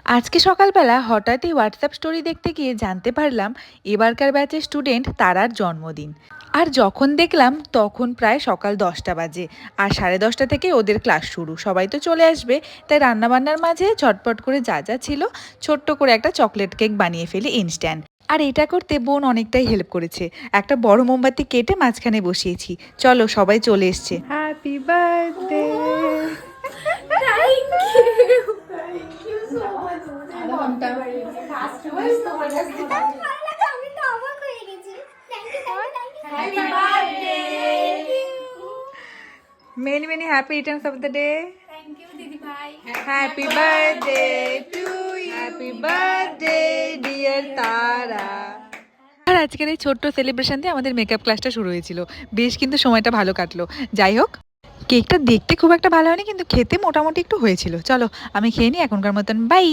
আজকে সকালবেলা হঠাৎই হোয়াটসঅ্যাপ স্টোরি দেখতে গিয়ে জানতে পারলাম এবারকার ব্যাচের স্টুডেন্ট তারার জন্মদিন। আর যখন দেখলাম তখন প্রায় সকাল 10টা বাজে, আর 10:30 থেকে ওদের ক্লাস শুরু। সবাই তো চলে আসবে, তাই রান্নাবান্নার মাঝে ঝটপট করে যা যা ছিল ছোট্ট করে একটা চকলেট কেক বানিয়ে ফেলি ইনস্ট্যান্ট। আর এটা করতে বোন অনেকটাই হেল্প করেছে। একটা বড় মোমবাতি কেটে মাঝখানে বসিয়েছি। চলো, সবাই চলে এসছে। Happy birthday. Thank you. Thank you so much. Happy birthday. Many many happy returns of the day. Thank you, Didi Bhai. Happy birthday to you. Happy birthday dear Tara. আর আজকের এই ছোট্ট সেলিব্রেশন দিয়ে আমাদের মেকআপ ক্লাসটা শুরু হয়েছিল। বেশ কিন্তু সময়টা ভালো কাটলো। যাই হোক, কেকটা দেখতে খুব একটা ভালো হয়নি, কিন্তু খেতে মোটামুটি একটু হয়েছিল। চলো আমি খেয়ে নিই এখনকার মতন। বাই।